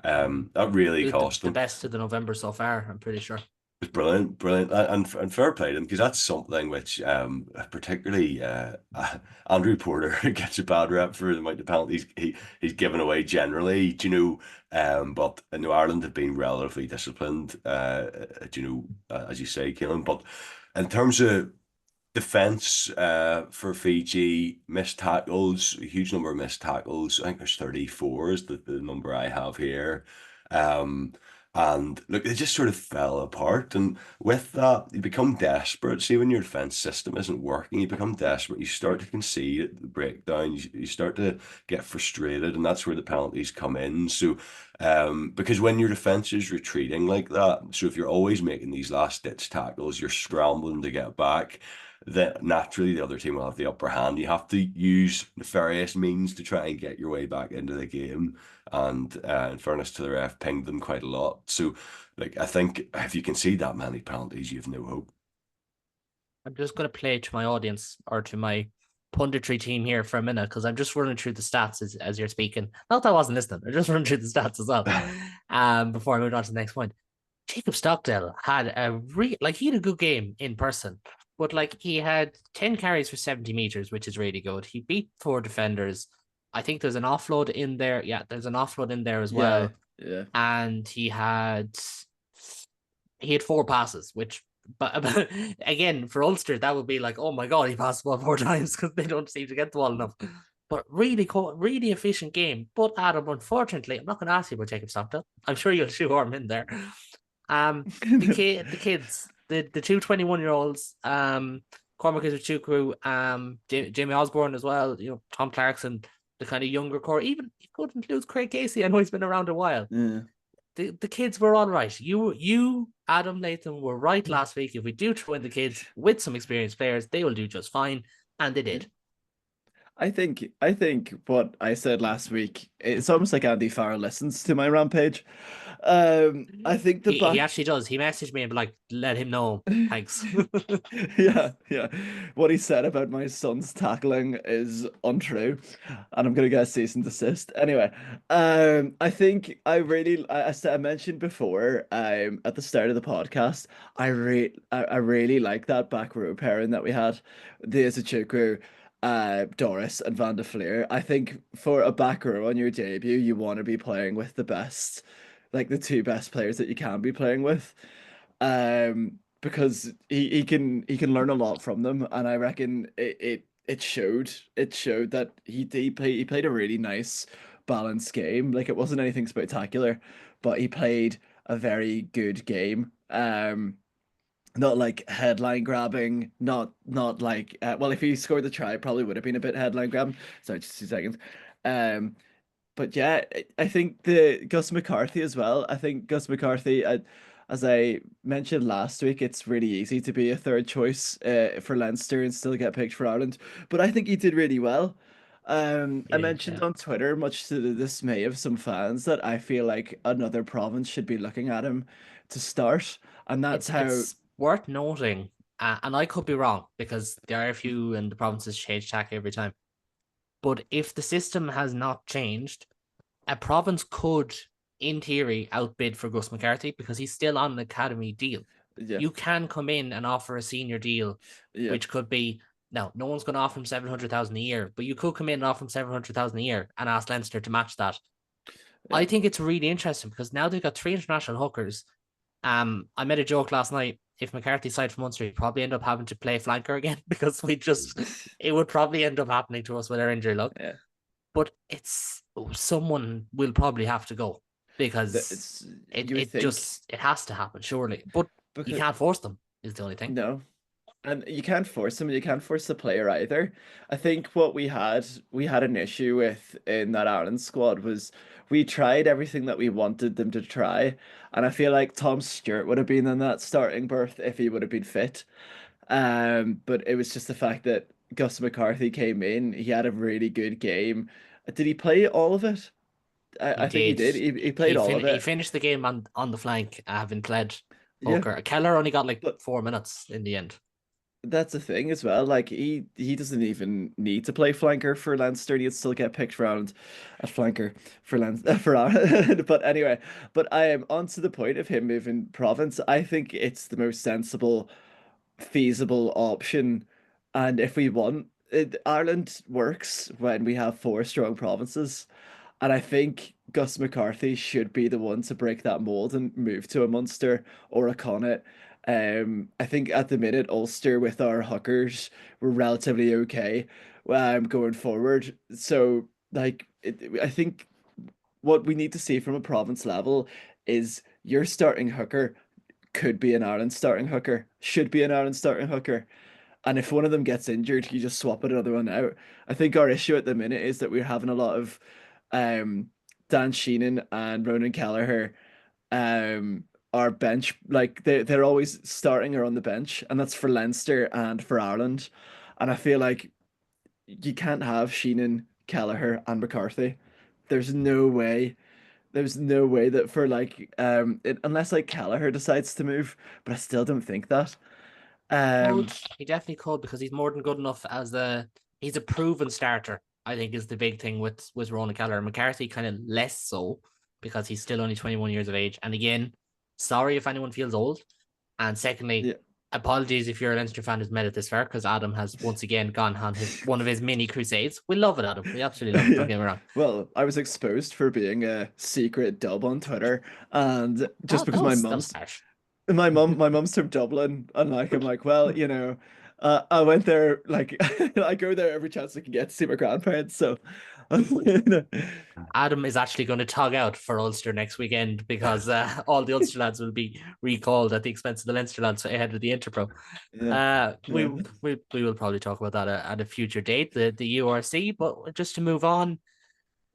That really cost The them. best of the November so far, I'm pretty sure. It's brilliant, brilliant, and fair play to them because that's something which, particularly Andrew Porter gets a bad rep for the amount of penalties he's given away generally. Do you know? But I know Ireland have been relatively disciplined. Do you know, as you say, Keelan. But in terms of defense, for Fiji, missed tackles, a huge number of missed tackles. I think there's 34 is the number I have here. Um, and look, they just sort of fell apart. And with that, you become desperate. See, when your defense system isn't working, you become desperate. You start to concede at the breakdown. You start to get frustrated, and that's where the penalties come in. So, because when your defense is retreating like that, so if you're always making these last ditch tackles, you're scrambling to get back, that naturally the other team will have the upper hand. You have to use nefarious means to try and get your way back into the game. And in fairness to the ref, pinged them quite a lot. So, like, I think if you can see that many penalties, you have no hope. I'm just going to play to my audience or to my punditry team here for a minute because I'm just running through the stats as you're speaking. Not that I wasn't listening, I'm just running through the stats as well. Before I move on to the next point. Jacob Stockdale had he had a good game in person, but like he had 10 carries for 70 meters, which is really good. He beat 4 defenders, I think there's an offload in there. Yeah, there's an offload in there as Yeah, well. yeah. And he had 4 passes, which, but again, for Ulster, that would be like, oh my God, he passed the ball 4 times because they don't seem to get the ball enough. But really efficient game. But Adam, unfortunately, I'm not going to ask you about Jacob Stockdale. I'm sure you'll shoehorn him in there. The kids, the 2 21-year-olds, Cormac Izuchukwu, Jamie Osborne as well, Tom Clarkson, the kind of younger core. Even you couldn't lose Craig Casey. I know he's been around a while. Yeah. The kids were all right. You, Adam Latham, were right last week. If we do throw in the kids with some experienced players, they will do just fine, and they did. I think what I said last week, it's almost like Andy Farrell listens to my rampage. I think the He back actually does. He messaged me and be like, let him know. Thanks. yeah. What he said about my son's tackling is untrue, and I'm gonna get a cease and desist. Anyway, I think I mentioned before, at the start of the podcast, I really like that back row pairing that we had, the Izuchukwu, Doris and Van der Fleer. I think for a back row on your debut, you want to be playing with the best, like the two best players that you can be playing with. Because he can learn a lot from them, and I reckon it showed that he played a really nice balanced game. Like, it wasn't anything spectacular, but he played a very good game. Not like headline grabbing, not like well, if he scored the try, it probably would have been a bit headline grabbing. Sorry, just 2 seconds. Um, but yeah, I think the Gus McCarthy as well. I think Gus McCarthy, as I mentioned last week, it's really easy to be a third choice for Leinster and still get picked for Ireland. But I think he did really well. He I did, mentioned yeah. on Twitter, much to the dismay of some fans, that I feel like another province should be looking at him to start, and that's how. It's worth noting, and I could be wrong because the IRFU and the provinces change tack every time. But if the system has not changed, a province could, in theory, outbid for Gus McCarthy because he's still on an academy deal. Yeah, You can come in and offer a senior deal, yeah, which could be, now no one's going to offer him 700,000 a year, but you could come in and offer him 700,000 a year and ask Leinster to match that. yeah. I think it's really interesting because now they've got 3 international hookers. I made a joke last night. If McCarthy side from Munster, he'd probably end up having to play flanker again because it would probably end up happening to us with our injury luck. Yeah. But someone will probably have to go because It's it you would it think, just it has to happen surely. But you because can't force them is the only thing. no. And you can't force them, you can't force the player either. I think what we had an issue with in that Ireland squad was we tried everything that we wanted them to try. And I feel like Tom Stewart would have been in that starting berth if he would have been fit. But it was just the fact that Gus McCarthy came in, he had a really good game. Did he play all of it? He I think he did. did. He played all of He it. finished the game on the flank, having played Yeah. hooker. Keller only got like But 4 minutes in the end. that's the thing as well. Like, he doesn't even need to play flanker for Leinster. He'd still get picked around at flanker for Leinster for Ireland. But anyway, but I am on to the point of him moving province. I think it's the most sensible, feasible option. And if we want it, Ireland works when we have 4 strong provinces. And I think Gus McCarthy should be the one to break that mold and move to a Munster or a Connacht. I think at the minute Ulster with our hookers we're relatively okay going forward. So like I think what we need to see from a province level is your starting hooker could be an Ireland starting hooker, should be an Ireland starting hooker. And if one of them gets injured, you just swap another one out. I think our issue at the minute is that we're having a lot of um Dan Sheenan and Ronan Gallagher our bench, like they're always starting or on the bench, and that's for Leinster and for Ireland. And I feel like you can't have Sheenan, Kelleher, and McCarthy. There's no way. There's no way that for like unless like Kelleher decides to move, but I still don't think that. Could Um he definitely could because he's more than good enough he's a proven starter. I think is the big thing with Ronan Keller. McCarthy kind of less so because he's still only 21 years of age. And again, sorry if anyone feels old. And secondly, yeah, apologies if you're a Leinster fan who's made it this far, because Adam has once again gone on one of his mini crusades. We love it, Adam. We absolutely love it. Don't Yeah. get me wrong. Well, I was exposed for being a secret dub on Twitter, and just because That was harsh. my mom's from Dublin, and like I'm like, well, I went there like I go there every chance I can get to see my grandparents. So, you know, Adam is actually going to tug out for Ulster next weekend because all the Ulster lads will be recalled at the expense of the Leinster lads ahead of the Interpro. yeah, We, yeah, we will probably talk about that at a future date, the URC. But just to move on,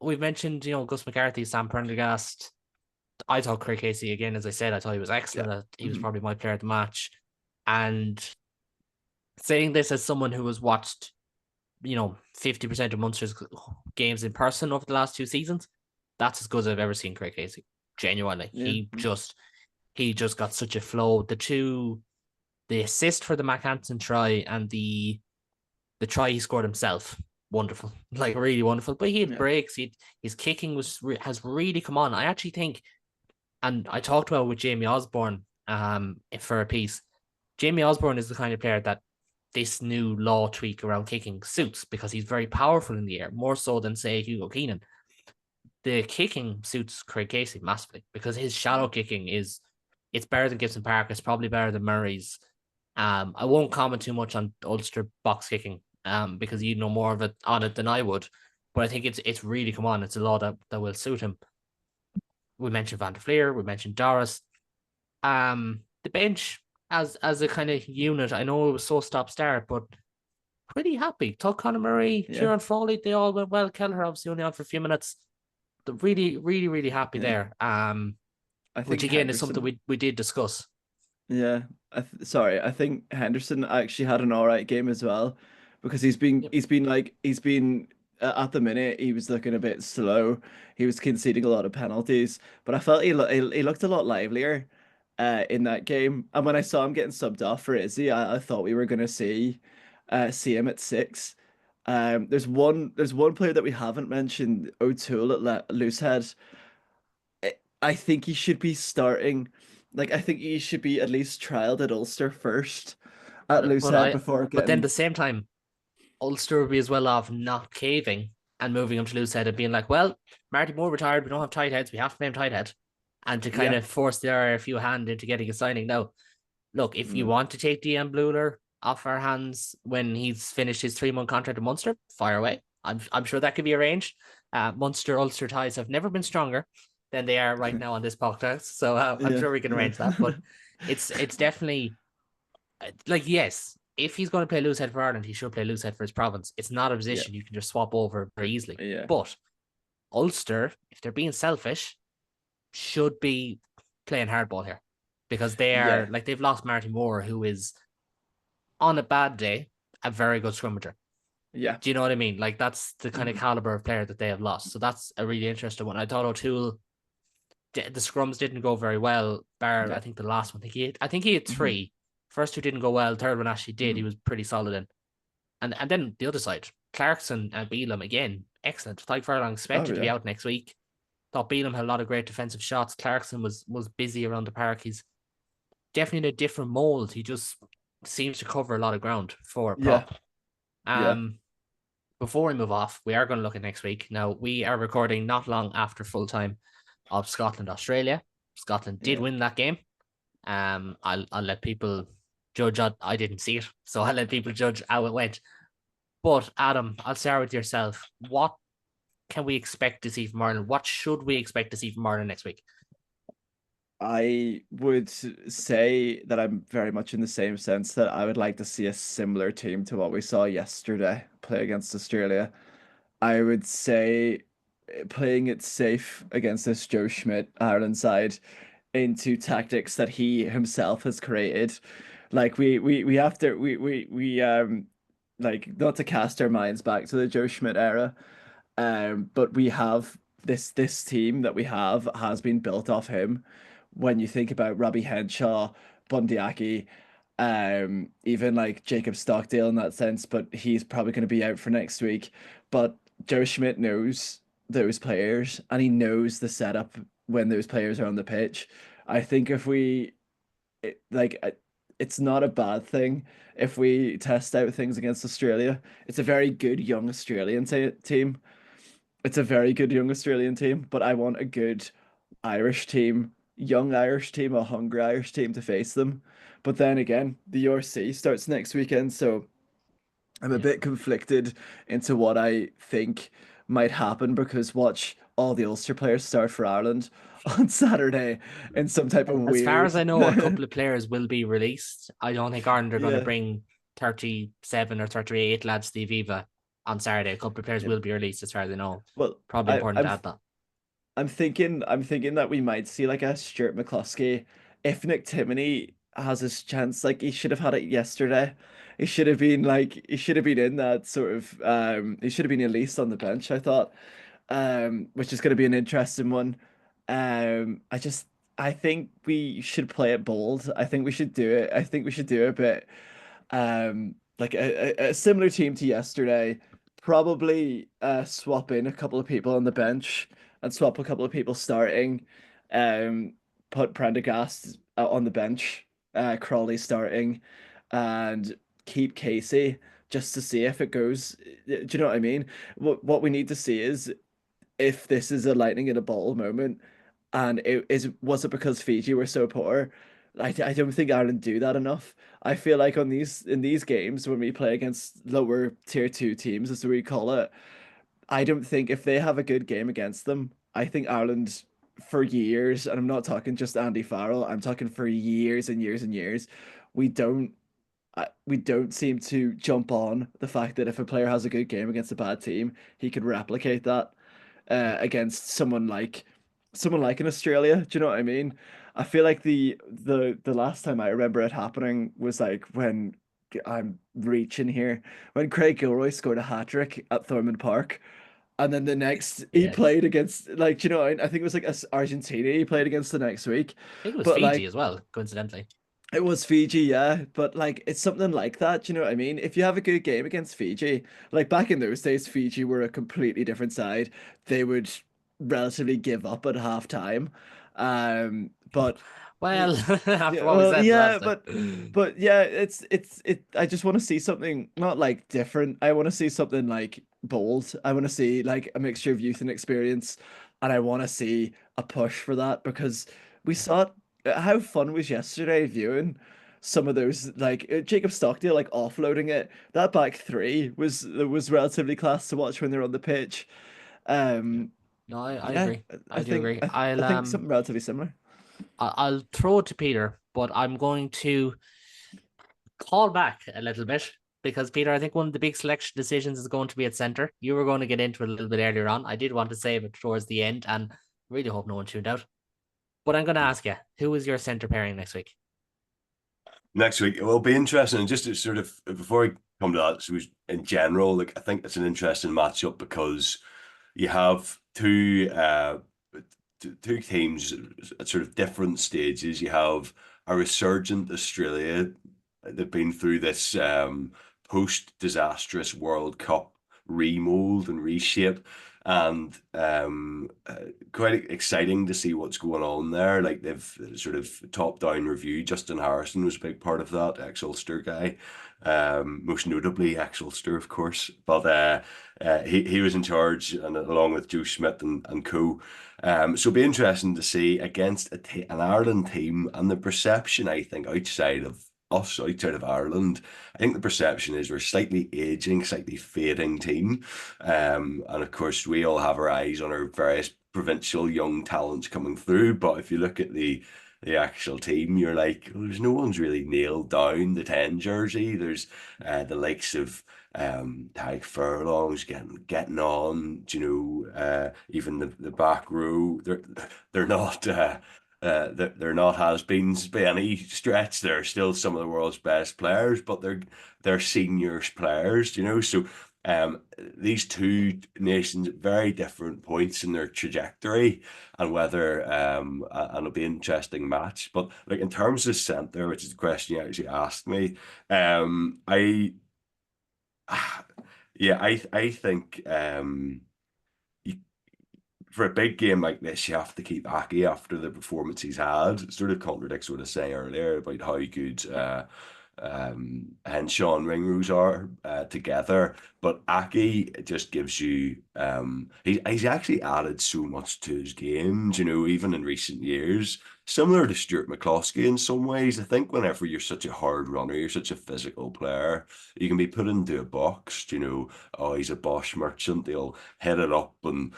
we've mentioned Gus McCarthy, Sam Prendergast. I thought Craig Casey again, as I said, I thought he was excellent. yeah. He was Mhm. probably my player of the match. And saying this as someone who has watched 50% of Munster's games in person over the last 2 seasons, that's as good as I've ever seen Craig Casey. Genuinely, Yeah, he just got such a flow. The assist for the McHanson try and the try he scored himself, wonderful, like really wonderful. But he had yeah, breaks. His kicking has really come on. I actually think, and I talked about it with Jamie Osborne for a piece. Jamie Osborne is the kind of player that this new law tweak around kicking suits because he's very powerful in the air, more so than say Hugo Keenan. The kicking suits Craig Casey massively because his shallow kicking it's better than Gibson Park. It's probably better than Murray's. I won't comment too much on Ulster box kicking because you know more of it on it than I would. But I think it's really come on. It's a law that will suit him. We mentioned Van der Fleer, we mentioned Doris. The bench as a kind of unit, I know it was so stop start, but pretty happy. Todd Conor Murray, yeah, Kieran Frawley, they all went well. Kelleher obviously only on for a few minutes. They're really, really, really happy yeah. there. I Which think again is something Henderson. we did discuss. Yeah, sorry. I think Henderson actually had an all right game as well, because Yep. he's been at the minute he was looking a bit slow. He was conceding a lot of penalties, but I felt he looked a lot livelier in that game. And when I saw him getting subbed off for Izzy, I thought we were gonna see him at six. There's one player that we haven't mentioned, O'Toole at Loosehead. I think he should be starting. Like, I think he should be at least trialed at Ulster first at But Loosehead before then at getting. the same time, Ulster would be as well off not caving and moving him to loose head and being like, well, Marty Moore retired, we don't have tight heads, we have to name tight head. And to kind Yeah. of force the RFU hand into getting a signing. Now, look, if you Mm, want to take DM Bluler off our hands when he's finished his 3 month contract at Munster, fire away. I'm sure that could be arranged. Munster Ulster ties have never been stronger than they are right now on this podcast, so I'm yeah. sure we can Yeah. arrange that. But it's definitely like, yes, if he's going to play loose head for Ireland, he should play loose head for his province. It's not a Yeah. position you can just swap over very easily. Yeah. But Ulster, if they're being selfish, should be playing hardball here because they are Yeah. like they've lost Marty Moore, who is on a bad day a very good scrummager. Yeah. Do you know what I mean? Like that's the kind of Mhm. caliber of player that they have lost. So that's a really interesting one. I thought O'Toole, the scrums didn't go very well. Bar, I Yeah. think the last one, I think he had Mhm. three. First two didn't go well. Third one actually did. He Mhm. was pretty solid in. And then the other side, Clarkson and Beelum again, excellent. Tyke Furlong Oh expected to be yeah. out next week. Thought Beelum had a lot of great defensive shots. Clarkson was busy around the park. He's definitely in a different mold. He just seems to cover a lot of ground for a Yeah. prop. Yeah. Um, before we move off, we are going to look at next week. Now we are recording not long after full time of Scotland Australia. Scotland did Yeah. win that game. I'll let people judge. I didn't see it, so I'll let people judge how it went. But Adam, I'll start with yourself. What can we expect to see from Ireland? What should we expect to see from Ireland next week? I would say that I'm very much in the same sense that I would like to see a similar team to what we saw yesterday play against Australia. I would say playing it safe against this Joe Schmidt Ireland side into tactics that he himself has created. Like we have to we like not to cast our minds back to the Joe Schmidt era, but we have this team that we have has been built off him. When you think about Robbie Henshaw, Bundyaki, even like Jacob Stockdale in that sense, but he's probably going to be out for next week. But Joe Schmidt knows those players and he knows the setup when those players are on the pitch. I think if we like it's not a bad thing if we test out things against Australia. It's a very good young Australian team. It's a very good young Australian team, but I want a good Irish team, young Irish team, a hungry Irish team to face them. But then again, the URC starts next weekend, so I'm a Yeah. bit conflicted into what I think might happen because watch all the Ulster players start for Ireland on Saturday in some type of As far as I weird. know, a couple of players will be released. I don't think Ireland are going to Yeah. bring 37 or 38 lads to the Viva on Saturday. A couple of players Yeah. will be released, as far as I know. Well, Probably I, important I'm to add that. I'm thinking that we might see like a Stuart McCloskey if Nick Timoney has his chance. Like he should have had it yesterday. He should have been in that sort of he should have been at least on the bench, I thought. Which is gonna be an interesting one. I just I think we should play it bold. I think we should do it. I think we should do a bit like a similar team to yesterday, probably swap in a couple of people on the bench and swap a couple of people starting. Um, put Prendergast on the bench, Crawley starting, and keep Casey just to see if it goes. Do you know what I mean? What we need to see is if this is a lightning in a bottle moment, and it is was it because Fiji were so poor? I don't think Ireland do that enough. I feel like on these in these games when we play against lower tier two teams, as we call it, I don't think if they have a good game against them, I think Ireland for years, and I'm not talking just Andy Farrell, I'm talking for years and years and years, we don't we don't seem to jump on the fact that if a player has a good game against a bad team, he could replicate that against someone like in Australia. Do you know what I mean? I feel like the last time I remember it happening was like when I'm reaching here when Craig Gilroy scored a hat trick at Thornton Park. And then the next he Yes. played against like you know I think it was like Argentina he played against the next week, I think it was but Fiji like as well, coincidentally. it was Fiji, yeah, but like it's something like that. Do you know what I mean? If you have a good game against Fiji, like back in those days, Fiji were a completely different side. They would relatively give up at halftime. But Well, after yeah, what we well, said yeah, last time. but yeah, it. I just want to see something not like different. I want to see something like bold. I want to see like a mixture of youth and experience, and I want to see a push for that because we saw it. How fun was yesterday viewing some of those like Jacob Stockdale like offloading it. That back three was relatively class to watch when they're on the pitch. Yeah. Um, No, I yeah, agree. I do agree. I think something relatively similar. I'll throw it to Peter, but I'm going to call back a little bit because Peter, I think one of the big selection decisions is going to be at centre. You were going to get into it a little bit earlier on. I did want to save it towards the end, and really hope no one tuned out. But I'm going to ask you, who is your centre pairing next week? Next week, it will be interesting. And just to sort of before we come to that, so in general, like I think it's an interesting matchup because you have two teams at sort of different stages. You have a resurgent Australia. They've been through this post-disastrous World Cup remold and reshape, and quite exciting to see what's going on there. Like they've sort of top-down review. Justin Harrison was a big part of that, ex-Ulster guy, most notably ex-Ulster, of course. But he was in charge, and along with Joe Schmidt and co. So it'll be interesting to see against an Ireland team and the perception, I think, outside of us, outside of Ireland, I think the perception is we're slightly aging, slightly fading team. And of course, we all have our eyes on our various provincial young talents coming through. But if you look at the actual team, you're like, well, there's no one's really nailed down the 10 jersey. There's the likes of Tadhg Furlong's getting on, you know, even the back row, they're not they're not has-beens by any stretch. They're still some of the world's best players, but they're seniors players, you know. So these two nations at very different points in their trajectory, and whether and it'll be an interesting match. But like in terms of centre, which is the question you actually asked me, I yeah, I think you for a big game like this, you have to keep Aki after the performance he's had. It sort of contradicts what I was saying earlier about how good Henshaw and Ringrose are together. But Aki just gives you he's actually added so much to his games, even in recent years. Similar to Stuart McCloskey in some ways. I think whenever you're such a hard runner, you're such a physical player, you can be put into a box, oh, he's a Bosch merchant, they'll head it up and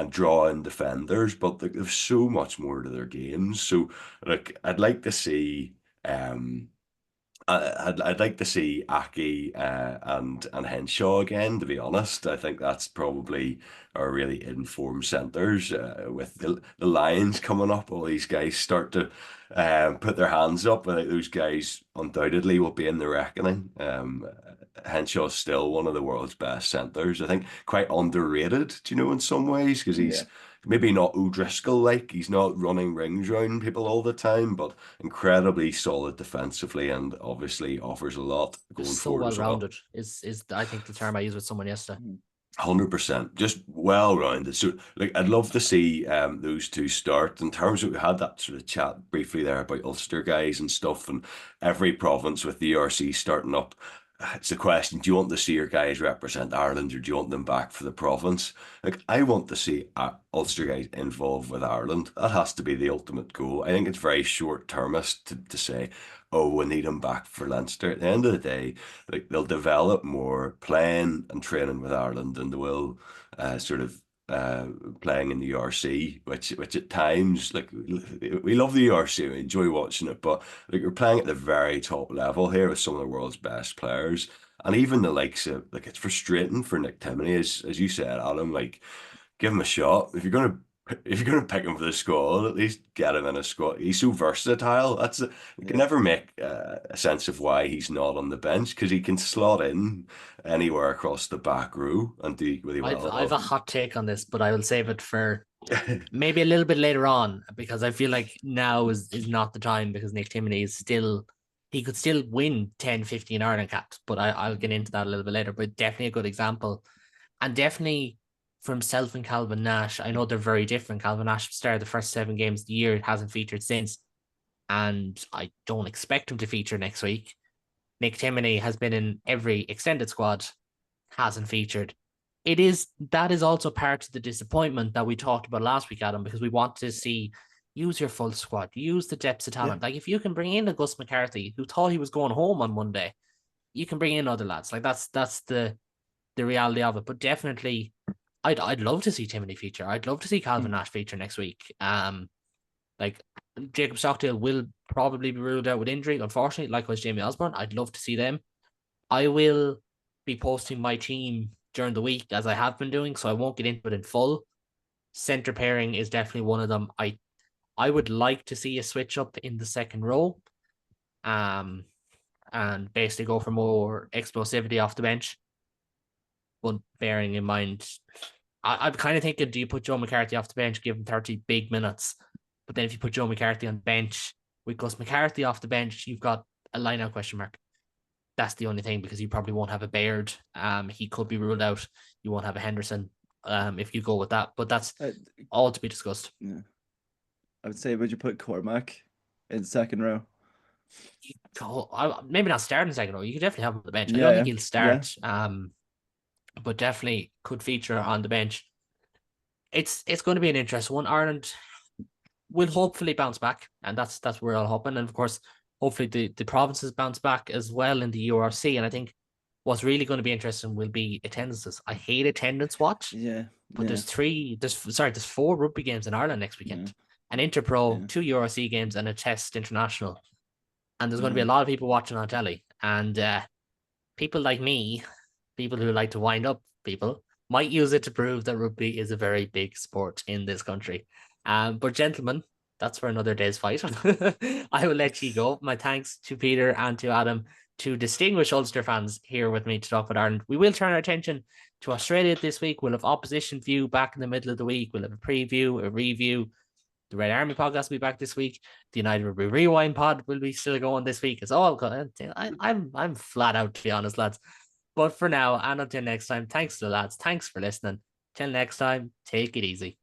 draw in defenders, but there's so much more to their games. So like I'd like to see I'd like to see Aki and Henshaw again. To be honest, I think that's probably our really informed centres. With the Lions coming up, all these guys start to put their hands up. I think those guys undoubtedly will be in the reckoning. Henshaw's still one of the world's best centres. I think quite underrated, in some ways, because he's maybe not O'Driscoll like. He's not running rings around people all the time, but incredibly solid defensively and obviously offers a lot going So forward well as well. rounded is I think the term I used with someone yesterday. 100%, just well rounded. So, like, I'd love to see those two start. In terms of, we had that sort of chat briefly there about Ulster guys and stuff, and every province with the URC starting up. It's a question: do you want to see your guys represent Ireland, or do you want them back for the province? Like, I want to see Ulster guys involved with Ireland. That has to be the ultimate goal. I think it's very short termist to say, oh, we need him back for Leinster. At the end of the day, like, they'll develop more playing and training with Ireland than they will sort of playing in the URC, which at times, like, we love the URC, we enjoy watching it, but like, you're playing at the very top level here with some of the world's best players. And even the likes of, like, it's frustrating for Nick Timoney, as you said, Adam, like, give him a shot. If you're gonna pick him for the squad, at least get him in a squad. He's so versatile. You can never make a sense of why he's not on the bench, because he can slot in anywhere across the back row and do really well. I've a hot take on this, but I will save it for maybe a little bit later on, because I feel like now is not the time, because Nick Timoney is still, he could still win 10, 15 Ireland caps, but I'll get into that a little bit later. But definitely a good example, and definitely for himself and Calvin Nash. I know they're very different. Calvin Nash started the first 7 games of the year, hasn't featured since, and I don't expect him to feature next week. Nick Timoney has been in every extended squad, hasn't featured. That is also part of the disappointment that we talked about last week, Adam, because we want to see, use your full squad, use the depths of talent. Like, if you can bring in a Gus McCarthy who thought he was going home on Monday, you can bring in other lads. Like, that's the reality of it. But definitely, I'd love to see Timoney feature. I'd love to see Calvin Nash feature next week. Like, Jacob Stockdale will probably be ruled out with injury, unfortunately, likewise Jamie Osborne. I'd love to see them. I will be posting my team during the week, as I have been doing, so I won't get into it in full. Centre pairing is definitely one of them. I would like to see a switch up in the second row, and basically go for more explosivity off the bench. But bearing in mind, I'm kind of thinking, do you put Joe McCarthy off the bench, give him 30 big minutes? But then if you put Joe McCarthy on the bench, with Gus McCarthy off the bench, you've got a line-out question mark. That's the only thing, because you probably won't have a Baird. He could be ruled out. You won't have a Henderson if you go with that. But that's all to be discussed. Yeah. I would say, would you put Cormac in second row? Maybe not start in second row. You could definitely have him on the bench. I don't think he'll start. But definitely could feature on the bench. It's going to be an interesting one. Ireland will hopefully bounce back, and that's what we're all hoping. And of course, hopefully the provinces bounce back as well in the URC. And I think what's really going to be interesting will be attendances. I hate attendance watch. But there's 4 rugby games in Ireland next weekend. An Interpro, 2 URC games, and a Test International. And there's going to be a lot of people watching on telly. And people like me, people who like to wind up people, might use it to prove that rugby is a very big sport in this country. But gentlemen, that's for another day's fight. I will let you go. My thanks to Peter and to Adam, two distinguished Ulster fans here with me to talk about Ireland. We will turn our attention to Australia this week. We'll have Opposition View back in the middle of the week. We'll have a preview, a review. The Red Army podcast will be back this week. The United Rugby Rewind pod will be still going this week. It's all good. I'm flat out, to be honest, lads. But for now, and until next time, thanks to the lads. Thanks for listening. Till next time, take it easy.